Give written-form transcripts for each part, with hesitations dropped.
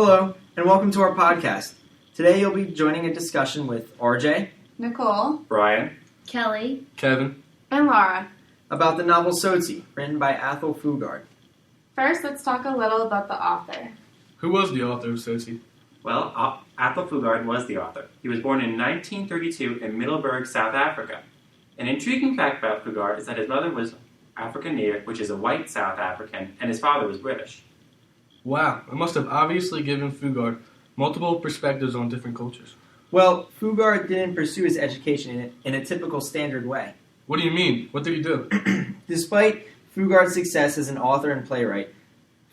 Hello, and welcome to our podcast. Today you'll be joining a discussion with RJ, Nicole, Brian, Kelly, Kevin, and Laura. about the novel Tsotsi, written by Athol Fugard. First, let's talk a little about the author. who was the author of Tsotsi? well, Athol Fugard was the author. He was born in 1932 in Middelburg, South Africa. An intriguing fact about Fugard is that his mother was African native, which is a white South African, and his father was British. Wow, it must have obviously given Fugard multiple perspectives on different cultures. Well, Fugard didn't pursue his education in a typical standard way. What do you mean? What did he do? Despite Fugard's success as an author and playwright,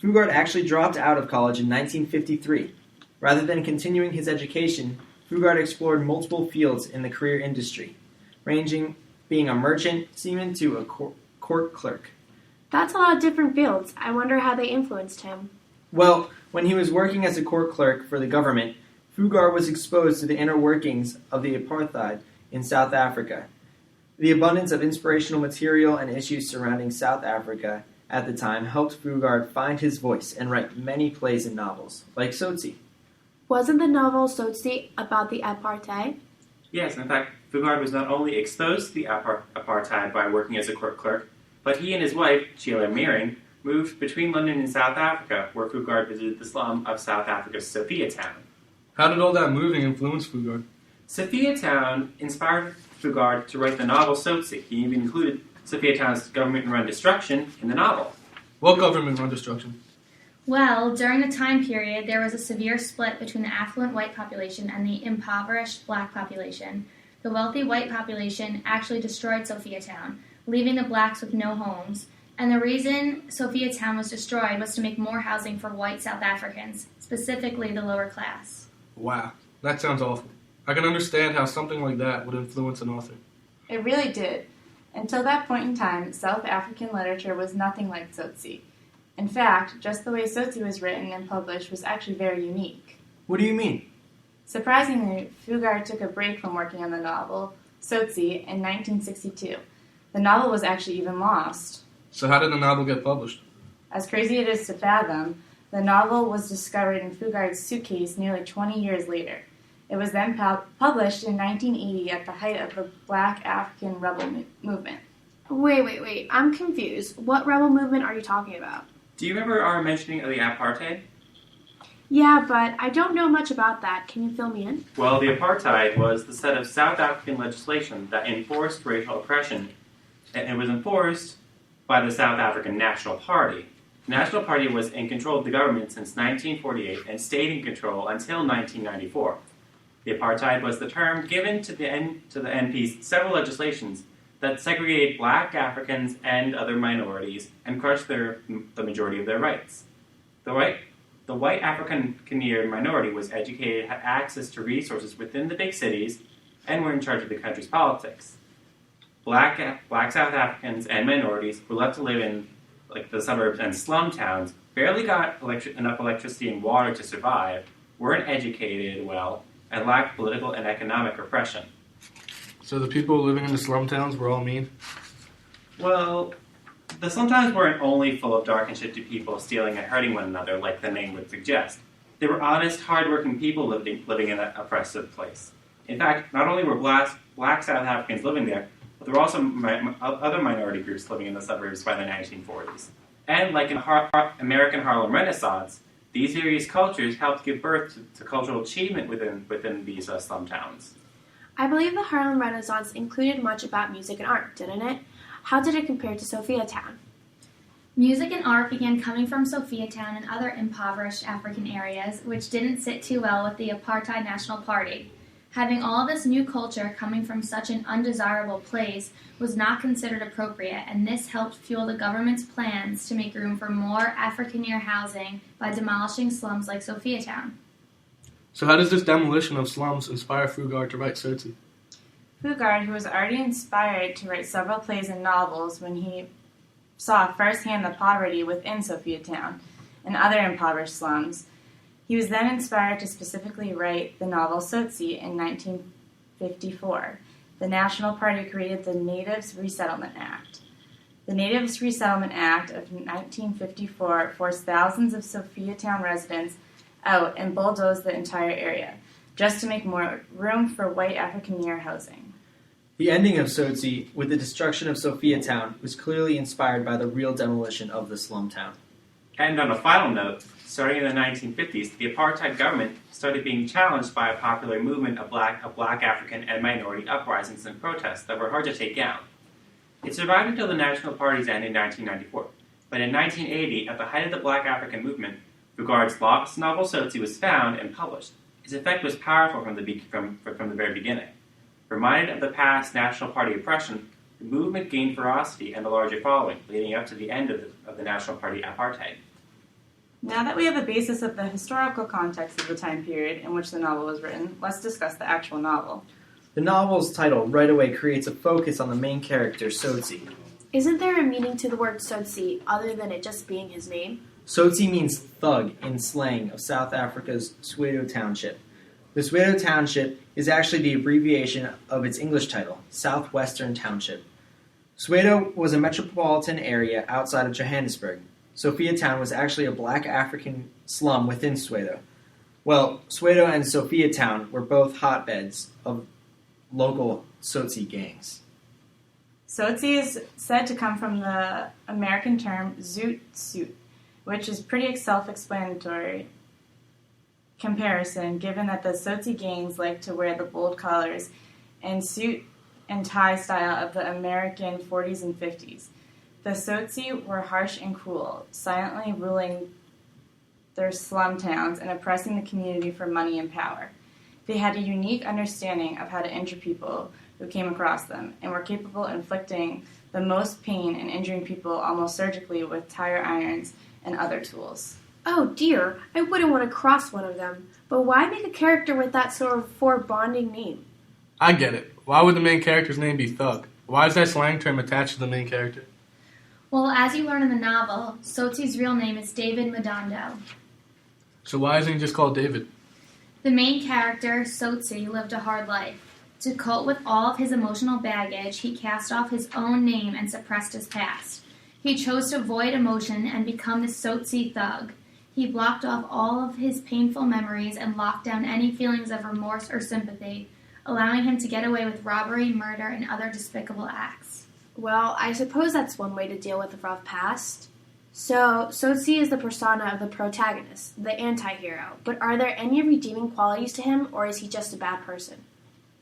Fugard actually dropped out of college in 1953. Rather than continuing his education, Fugard explored multiple fields in the career industry, ranging being a merchant, seaman to a court clerk. That's a lot of different fields. I wonder how they influenced him. Well, when he was working as a court clerk for the government, Fugard was exposed to the inner workings of the apartheid in South Africa. The abundance of inspirational material and issues surrounding South Africa at the time helped Fugard find his voice and write many plays and novels, like Tsotsi. Wasn't the novel Tsotsi about the apartheid? Yes, in fact, Fugard was not only exposed to the apartheid by working as a court clerk, but he and his wife, Sheila Miriam, moved between London and South Africa, where Fugard visited the slum of South Africa's Sophia Town. How did all that moving influence Fugard? Sophia Town inspired Fugard to write the novel Tsotsi. He even included Sophia Town's government-run destruction in the novel. What government-run destruction? Well, during the time period, there was a severe split between the affluent white population and the impoverished black population. The wealthy white population actually destroyed Sophia Town, leaving the blacks with no homes. And the reason Sophia Town was destroyed was to make more housing for white South Africans, specifically the lower class. Wow, that sounds awful. I can understand how something like that would influence an author. It really did. Until that point in time, South African literature was nothing like Tsotsi. In fact, just the way Tsotsi was written and published was actually very unique. What do you mean? Surprisingly, Fugard took a break from working on the novel Tsotsi in 1962. The novel was actually even lost. So how did the novel get published? As crazy it is to fathom, the novel was discovered in Fugard's suitcase nearly 20 years later. It was then published in 1980 at the height of the Black African rebel movement. Wait. I'm confused. What rebel movement are you talking about? Do you remember our mentioning of the apartheid? Yeah, but I don't know much about that. Can you fill me in? Well, the apartheid was the set of South African legislation that enforced racial oppression, and it was enforced by the South African National Party. The National Party was in control of the government since 1948 and stayed in control until 1994. The apartheid was the term given to the NP's several legislations that segregated black Africans and other minorities and crushed the majority of their rights. The white African minority was educated, had access to resources within the big cities, and were in charge of the country's politics. Black South Africans and minorities were left to live in the suburbs and slum towns, barely got enough electricity and water to survive, weren't educated well, and lacked political and economic repression. So the people living in the slum towns were all mean? Well, the slum towns weren't only full of dark and shifty people stealing and hurting one another like the name would suggest. They were honest, hard-working people living in an oppressive place. In fact, not only were black South Africans living there, but there were also other minority groups living in the suburbs by the 1940s. And like in American Harlem Renaissance, these various cultures helped give birth to cultural achievement within these slum towns. I believe the Harlem Renaissance included much about music and art, didn't it? How did it compare to Sophia Town? Music and art began coming from Sophia Town and other impoverished African areas, which didn't sit too well with the Apartheid National Party. Having all this new culture coming from such an undesirable place was not considered appropriate, and this helped fuel the government's plans to make room for more Afrikaner housing by demolishing slums like Sophia Town. So how does this demolition of slums inspire Fugard to write Tsotsi? Fugard, who was already inspired to write several plays and novels when he saw firsthand the poverty within Sophia Town and other impoverished slums, he was then inspired to specifically write the novel Tsotsi in 1954. The National Party created the Natives Resettlement Act. The Natives Resettlement Act of 1954 forced thousands of Sophia Town residents out and bulldozed the entire area, just to make more room for white Afrikaner housing. The ending of Tsotsi, with the destruction of Sophiatown, was clearly inspired by the real demolition of the slum town. And on a final note, starting in the 1950s, the apartheid government started being challenged by a popular movement of black African and minority uprisings and protests that were hard to take down. It survived until the National Party's end in 1994, but in 1980, at the height of the Black African movement, Fugard's lost novel Tsotsi was found and published. Its effect was powerful from the very beginning. Reminded of the past National Party oppression, the movement gained ferocity and a larger following, leading up to the end of the National Party apartheid. Now that we have a basis of the historical context of the time period in which the novel was written, let's discuss the actual novel. The novel's title right away creates a focus on the main character, Tsotsi. Isn't there a meaning to the word Tsotsi other than it just being his name? Tsotsi means thug in slang of South Africa's Soweto Township. The Soweto Township is actually the abbreviation of its English title, Southwestern Township. Soweto was a metropolitan area outside of Johannesburg. Sophiatown was actually a black African slum within Soweto. Well, Soweto and Sophiatown were both hotbeds of local Tsotsi gangs. Tsotsi is said to come from the American term zoot suit, which is pretty self-explanatory comparison given that the Tsotsi gangs like to wear the bold colors and suit and tie style of the American 40s and 50s. The Tsotsi were harsh and cruel, silently ruling their slum towns and oppressing the community for money and power. They had a unique understanding of how to injure people who came across them, and were capable of inflicting the most pain and injuring people almost surgically with tire irons and other tools. Oh dear, I wouldn't want to cross one of them. But why make a character with that sort of foreboding name? I get it. Why would the main character's name be Thug? Why is that slang term attached to the main character? Well, as you learn in the novel, Tsotsi's real name is David Madondo. So why isn't he just called David? The main character, Tsotsi, lived a hard life. To cope with all of his emotional baggage, he cast off his own name and suppressed his past. He chose to avoid emotion and become the Tsotsi thug. He blocked off all of his painful memories and locked down any feelings of remorse or sympathy, allowing him to get away with robbery, murder, and other despicable acts. Well, I suppose that's one way to deal with a rough past. So, Tsotsi is the persona of the protagonist, the anti-hero. But are there any redeeming qualities to him, or is he just a bad person?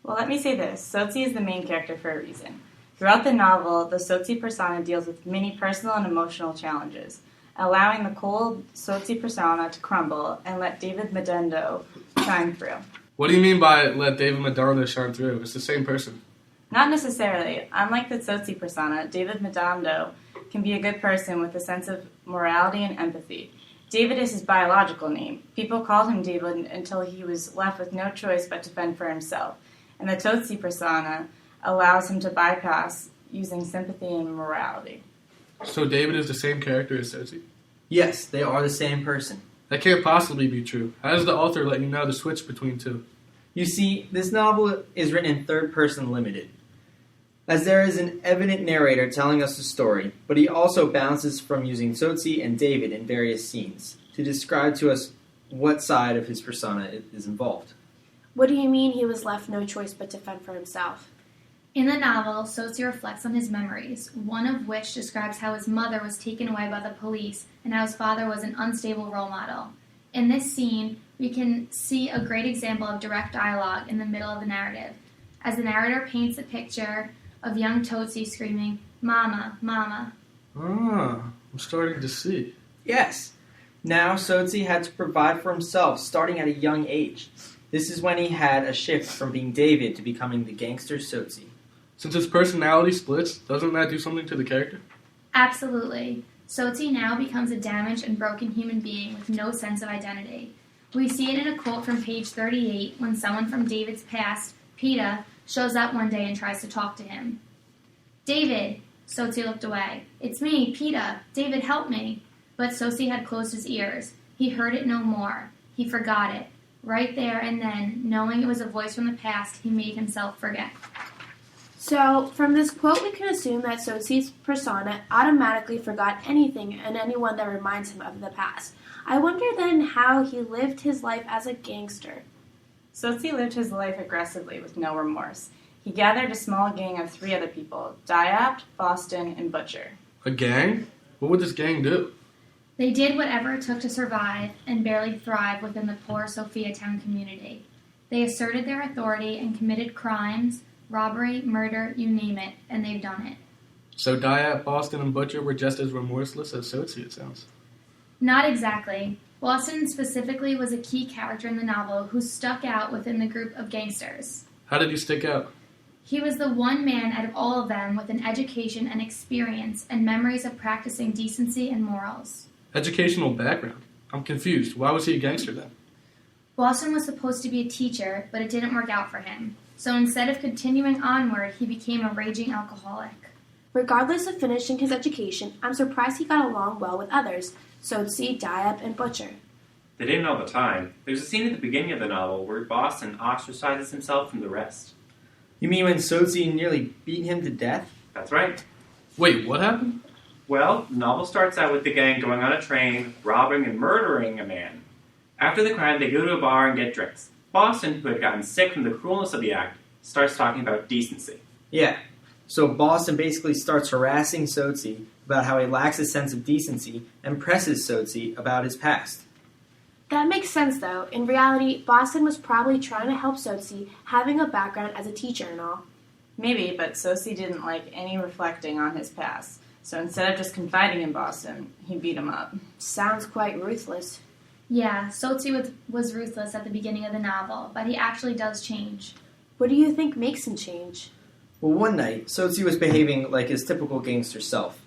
Well, let me say this. Tsotsi is the main character for a reason. Throughout the novel, the Tsotsi persona deals with many personal and emotional challenges, allowing the cold Tsotsi persona to crumble and let David Madondo shine through. What do you mean by let David Madondo shine through? It's the same person. Not necessarily. Unlike the Tsotsi persona, David Madondo can be a good person with a sense of morality and empathy. David is his biological name. People called him David until he was left with no choice but to fend for himself. And the Tsotsi persona allows him to bypass using sympathy and morality. So David is the same character as Tsotsi? Yes, they are the same person. That can't possibly be true. How does the author let you know the switch between two? You see, this novel is written in third person limited, as there is an evident narrator telling us the story, but he also bounces from using Tsotsi and David in various scenes to describe to us what side of his persona is involved. What do you mean he was left no choice but to fend for himself? In the novel, Tsotsi reflects on his memories, one of which describes how his mother was taken away by the police and how his father was an unstable role model. In this scene, we can see a great example of direct dialogue in the middle of the narrative, as the narrator paints a picture of young Tsotsi screaming, "Mama, Mama." Ah, I'm starting to see. Yes. Now Tsotsi had to provide for himself starting at a young age. This is when he had a shift from being David to becoming the gangster Tsotsi. Since his personality splits, doesn't that do something to the character? Absolutely. Tsotsi now becomes a damaged and broken human being with no sense of identity. We see it in a quote from page 38 when someone from David's past, Peta, shows up one day and tries to talk to him. "David!" Tsotsi looked away. "It's me, Peta. David, help me." But Tsotsi had closed his ears. He heard it no more. He forgot it. Right there and then, knowing it was a voice from the past, he made himself forget. So, from this quote, we can assume that Tsotsi's persona automatically forgot anything and anyone that reminds him of the past. I wonder then how he lived his life as a gangster. Tsotsi lived his life aggressively with no remorse. He gathered a small gang of 3 other people, Diop, Boston, and Butcher. A gang? What would this gang do? They did whatever it took to survive and barely thrive within the poor Sophiatown community. They asserted their authority and committed crimes, robbery, murder, you name it, and they've done it. So Diop, Boston, and Butcher were just as remorseless as Tsotsi, it sounds. Not exactly. Boston specifically was a key character in the novel who stuck out within the group of gangsters. How did he stick out? He was the one man out of all of them with an education and experience and memories of practicing decency and morals. Educational background? I'm confused. Why was he a gangster then? Boston was supposed to be a teacher, but it didn't work out for him. So instead of continuing onward, he became a raging alcoholic. Regardless of finishing his education, I'm surprised he got along well with others, Tsotsi, Diop, and Butcher. They didn't all the time. There's a scene at the beginning of the novel where Boston ostracizes himself from the rest. You mean when Tsotsi nearly beat him to death? That's right. Wait, what happened? Well, the novel starts out with the gang going on a train, robbing and murdering a man. After the crime, they go to a bar and get drinks. Boston, who had gotten sick from the cruelness of the act, starts talking about decency. Yeah. So Boston basically starts harassing Tsotsi about how he lacks a sense of decency and presses Tsotsi about his past. That makes sense, though. In reality, Boston was probably trying to help Tsotsi, having a background as a teacher and all. Maybe, but Tsotsi didn't like any reflecting on his past. So instead of just confiding in Boston, he beat him up. Sounds quite ruthless. Yeah, Tsotsi was ruthless at the beginning of the novel, but he actually does change. What do you think makes him change? Well, one night, Tsotsi was behaving like his typical gangster self.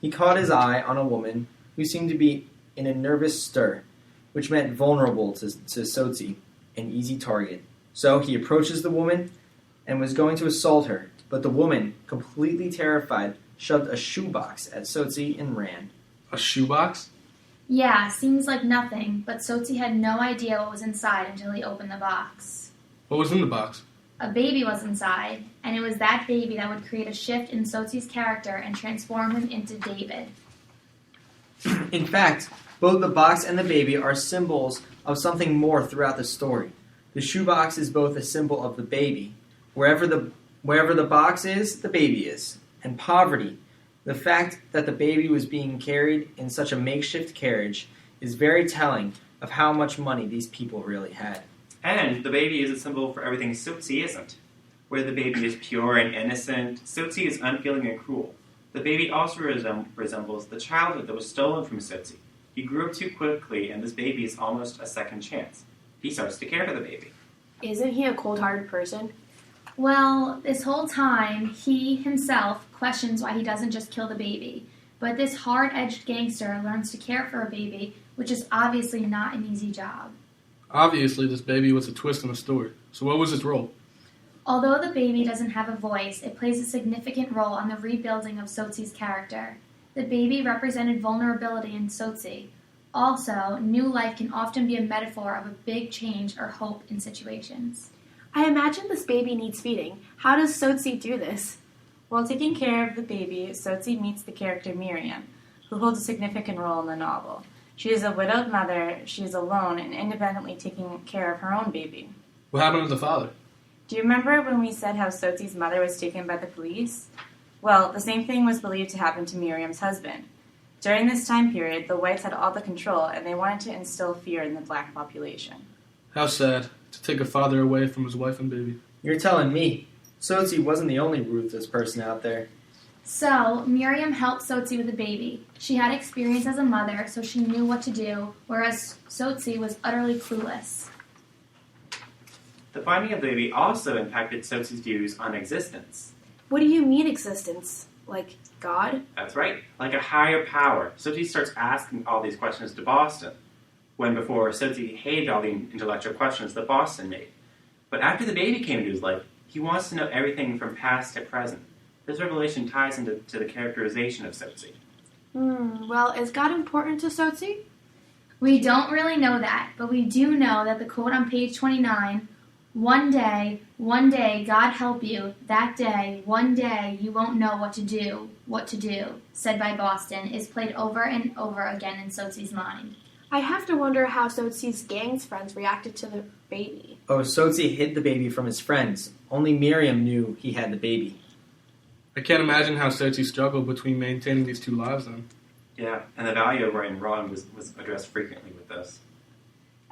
He caught his eye on a woman who seemed to be in a nervous stir, which meant vulnerable to Tsotsi, an easy target. So he approaches the woman and was going to assault her, but the woman, completely terrified, shoved a shoebox at Tsotsi and ran. A shoebox? Yeah, seems like nothing, but Tsotsi had no idea what was inside until he opened the box. What was in the box? A baby was inside, and it was that baby that would create a shift in Tsotsi's character and transform him into David. In fact, both the box and the baby are symbols of something more throughout the story. The shoebox is both a symbol of the baby. Wherever the box is, the baby is. And poverty, the fact that the baby was being carried in such a makeshift carriage, is very telling of how much money these people really had. And the baby is a symbol for everything Tsotsi isn't. Where the baby is pure and innocent, Tsotsi is unfeeling and cruel. The baby also resembles the childhood that was stolen from Tsotsi. He grew up too quickly, and this baby is almost a second chance. He starts to care for the baby. Isn't he a cold-hearted person? Well, this whole time, he himself questions why he doesn't just kill the baby. But this hard-edged gangster learns to care for a baby, which is obviously not an easy job. Obviously, this baby was a twist in the story. So what was its role? Although the baby doesn't have a voice, it plays a significant role on the rebuilding of Tsotsi's character. The baby represented vulnerability in Tsotsi. Also, new life can often be a metaphor of a big change or hope in situations. I imagine this baby needs feeding. How does Tsotsi do this? While taking care of the baby, Tsotsi meets the character Miriam, who holds a significant role in the novel. She is a widowed mother, she is alone and independently taking care of her own baby. What happened to the father? Do you remember when we said how Tsotsi's mother was taken by the police? Well, the same thing was believed to happen to Miriam's husband. During this time period, the whites had all the control, and they wanted to instill fear in the black population. How sad, to take a father away from his wife and baby. You're telling me. Tsotsi wasn't the only ruthless person out there. So, Miriam helped Tsotsi with the baby. She had experience as a mother, so she knew what to do, whereas Tsotsi was utterly clueless. The finding of the baby also impacted Tsotsi's views on existence. What do you mean existence? Like God? That's right, like a higher power. Tsotsi starts asking all these questions to Boston, when before Tsotsi hated all the intellectual questions that Boston made. But after the baby came into his life, he wants to know everything from past to present. This revelation ties into the characterization of Tsotsi. Well, is God important to Tsotsi? We don't really know that, but we do know that the quote on page 29, One day, God help you, that day, one day, you won't know what to do, said by Boston, is played over and over again in Tsotsi's mind. I have to wonder how Tsotsi's gang's friends reacted to the baby. Oh, Tsotsi hid the baby from his friends. Only Miriam knew he had the baby. I can't imagine how Tsotsi struggled between maintaining these two lives then. Yeah, and the value of right and wrong was addressed frequently with this.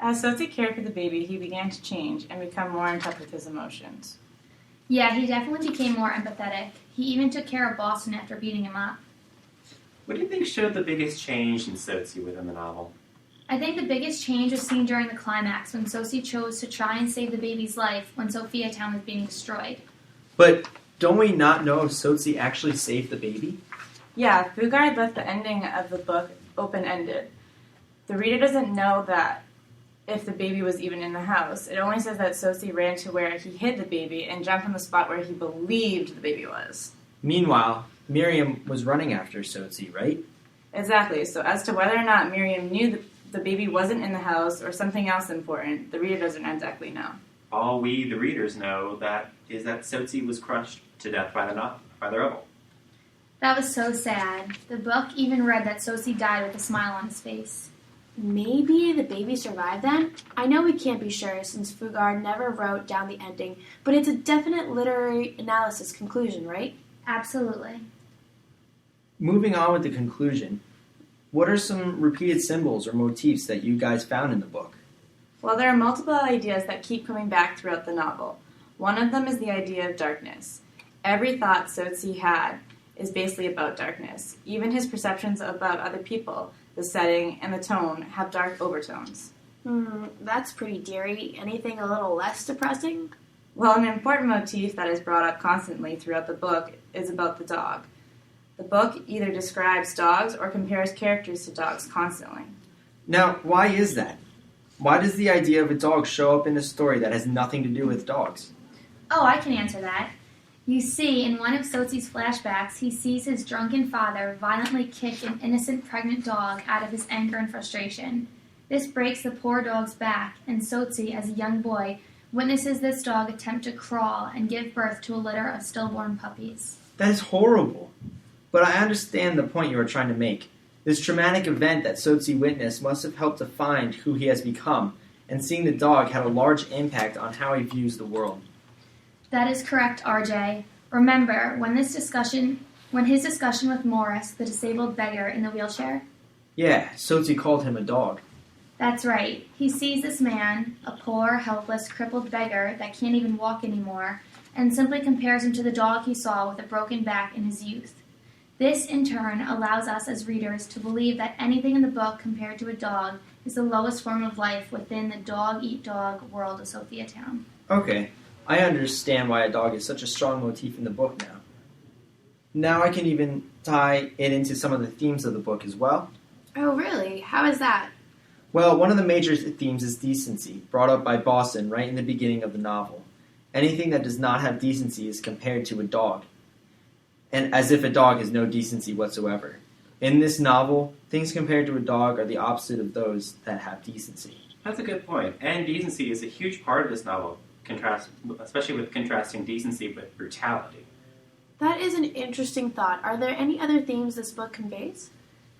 As Tsotsi cared for the baby, he began to change and become more in touch with his emotions. Yeah, he definitely became more empathetic. He even took care of Boston after beating him up. What do you think showed the biggest change in Tsotsi within the novel? I think the biggest change was seen during the climax when Tsotsi chose to try and save the baby's life when Sophiatown was being destroyed. But don't we not know if Tsotsi actually saved the baby? Yeah, Fugard left the ending of the book open-ended. The reader doesn't know that if the baby was even in the house. It only says that Tsotsi ran to where he hid the baby and jumped on the spot where he believed the baby was. Meanwhile, Miriam was running after Tsotsi, right? Exactly. So as to whether or not Miriam knew the baby wasn't in the house or something else important, the reader doesn't exactly know. All we, the readers, know is that Tsotsi was crushed to death by the rubble. That was so sad. The book even read that Tsotsi died with a smile on his face. Maybe the baby survived then? I know we can't be sure since Fugard never wrote down the ending, but it's a definite literary analysis conclusion, right? Absolutely. Moving on with the conclusion, what are some repeated symbols or motifs that you guys found in the book? Well, there are multiple ideas that keep coming back throughout the novel. One of them is the idea of darkness. Every thought Tsotsi had is basically about darkness. Even his perceptions about other people, the setting, and the tone have dark overtones. That's pretty dreary. Anything a little less depressing? Well, an important motif that is brought up constantly throughout the book is about the dog. The book either describes dogs or compares characters to dogs constantly. Now, why is that? Why does the idea of a dog show up in a story that has nothing to do with dogs? Oh, I can answer that. You see, in one of Tsotsi's flashbacks, he sees his drunken father violently kick an innocent pregnant dog out of his anger and frustration. This breaks the poor dog's back, and Tsotsi, as a young boy, witnesses this dog attempt to crawl and give birth to a litter of stillborn puppies. That is horrible. But I understand the point you are trying to make. This traumatic event that Tsotsi witnessed must have helped define who he has become, and seeing the dog had a large impact on how he views the world. That is correct, RJ. Remember, when his discussion with Morris, the disabled beggar in the wheelchair? Yeah, Tsotsi called him a dog. That's right. He sees this man, a poor, helpless, crippled beggar that can't even walk anymore, and simply compares him to the dog he saw with a broken back in his youth. This, in turn, allows us as readers to believe that anything in the book compared to a dog is the lowest form of life within the dog-eat-dog world of Sophiatown. Okay, I understand why a dog is such a strong motif in the book now. Now I can even tie it into some of the themes of the book as well. Oh, really? How is that? Well, one of the major themes is decency, brought up by Boston right in the beginning of the novel. Anything that does not have decency is compared to a dog, and as if a dog has no decency whatsoever. In this novel, things compared to a dog are the opposite of those that have decency. That's a good point. And decency is a huge part of this novel, especially with contrasting decency with brutality. That is an interesting thought. Are there any other themes this book conveys?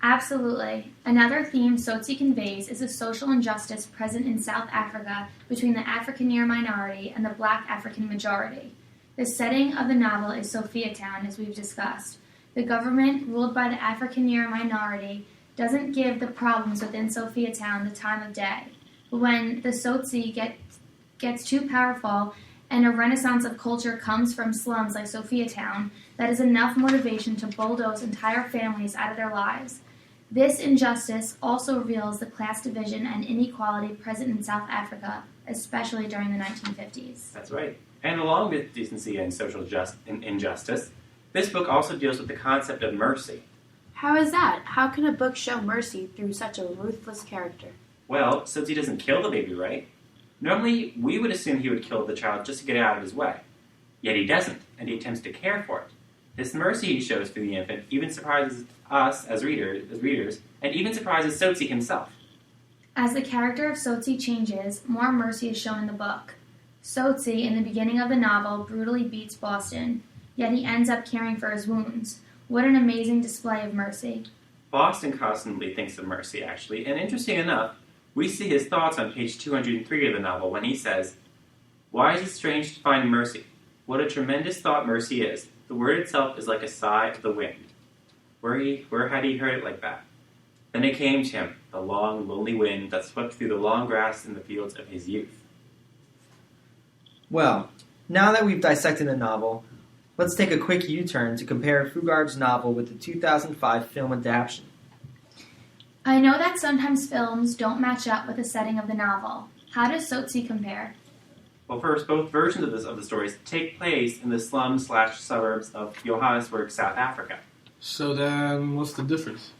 Absolutely. Another theme Tsotsi conveys is the social injustice present in South Africa between the Afrikaner minority and the Black African majority. The setting of the novel is Sophiatown, as we've discussed. The government, ruled by the Afrikaner minority, doesn't give the problems within Sophiatown the time of day. But when the Tsotsi gets too powerful and a renaissance of culture comes from slums like Sophiatown, that is enough motivation to bulldoze entire families out of their lives. This injustice also reveals the class division and inequality present in South Africa, especially during the 1950s. That's right. And along with decency and social injustice, this book also deals with the concept of mercy. How is that? How can a book show mercy through such a ruthless character? Well, Tsotsi doesn't kill the baby, right? Normally, we would assume he would kill the child just to get it out of his way. Yet he doesn't, and he attempts to care for it. This mercy he shows for the infant even surprises us as readers, and even surprises Tsotsi himself. As the character of Tsotsi changes, more mercy is shown in the book. Tsotsi, in the beginning of the novel, brutally beats Boston, yet he ends up caring for his wounds. What an amazing display of mercy. Boston constantly thinks of mercy, actually, and interesting enough, we see his thoughts on page 203 of the novel when he says, "Why is it strange to find mercy? What a tremendous thought mercy is. The word itself is like a sigh of the wind." Where had he heard it like that? Then it came to him, the long, lonely wind that swept through the long grass in the fields of his youth. Well, now that we've dissected the novel, let's take a quick U-turn to compare Fugard's novel with the 2005 film adaptation. I know that sometimes films don't match up with the setting of the novel. How does Tsotsi compare? Well, first, both versions of the stories take place in the slums/suburbs of Johannesburg, South Africa. So then, what's the difference?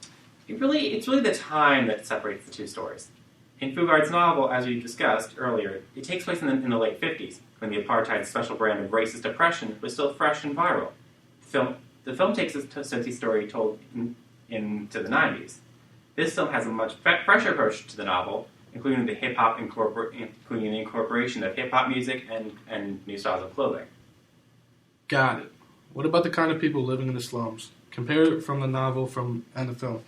It's really the time that separates the two stories. In Fugard's novel, as we discussed earlier, it takes place in the late 50s, when the apartheid special brand of racist oppression was still fresh and viral. The film takes a Tsotsi story told into the 90s. This film has a much fresher approach to the novel, including the including the incorporation of hip-hop music and new styles of clothing. Got it. What about the kind of people living in the slums? Compare it from the novel and the film.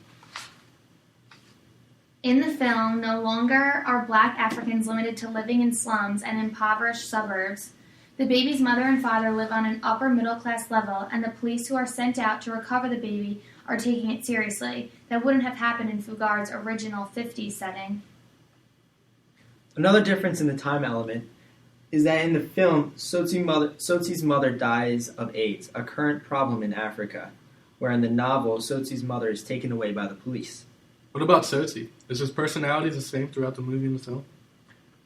In the film, no longer are black Africans limited to living in slums and impoverished suburbs. The baby's mother and father live on an upper middle class level, and the police who are sent out to recover the baby are taking it seriously. That wouldn't have happened in Fugard's original 50s setting. Another difference in the time element is that in the film, Tsotsi's mother dies of AIDS, a current problem in Africa, where in the novel, Tsotsi's mother is taken away by the police. What about Tsotsi? Is his personality the same throughout the movie and the film?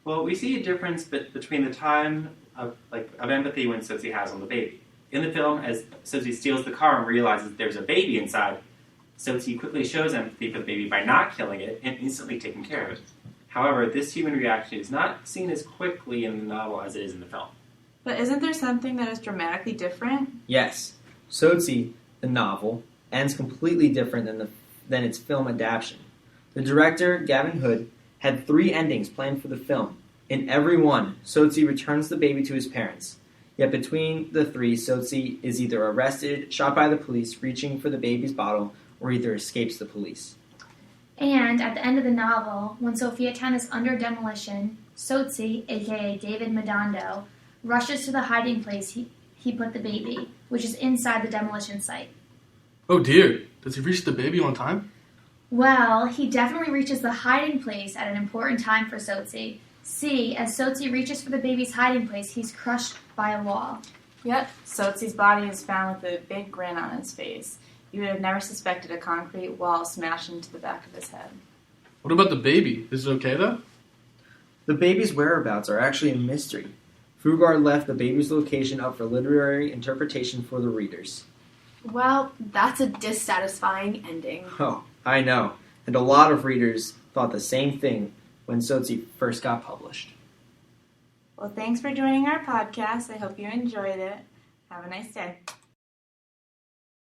Well, we see a difference between the time of empathy when Tsotsi has on the baby. In the film, as Tsotsi steals the car and realizes there's a baby inside, Tsotsi quickly shows empathy for the baby by not killing it and instantly taking care of it. However, this human reaction is not seen as quickly in the novel as it is in the film. But isn't there something that is dramatically different? Yes, Tsotsi, the novel, ends completely different than its film adaptation. The director, Gavin Hood, had 3 endings planned for the film. In every one, Tsotsi returns the baby to his parents. Yet between the 3, Tsotsi is either arrested, shot by the police reaching for the baby's bottle, or either escapes the police. And at the end of the novel, when Sophiatown is under demolition, Tsotsi, aka David Madondo, rushes to the hiding place he put the baby, which is inside the demolition site. Oh dear, does he reach the baby on time? Well, he definitely reaches the hiding place at an important time for Tsotsi. See, as Tsotsi reaches for the baby's hiding place, he's crushed by a wall. Yep, Tsotsi's body is found with a big grin on his face. You would have never suspected a concrete wall smashed into the back of his head. What about the baby? Is it okay though? The baby's whereabouts are actually a mystery. Fugard left the baby's location up for literary interpretation for the readers. Well, that's a dissatisfying ending. Oh, I know. And a lot of readers thought the same thing when Tsotsi first got published. Well, thanks for joining our podcast. I hope you enjoyed it. Have a nice day.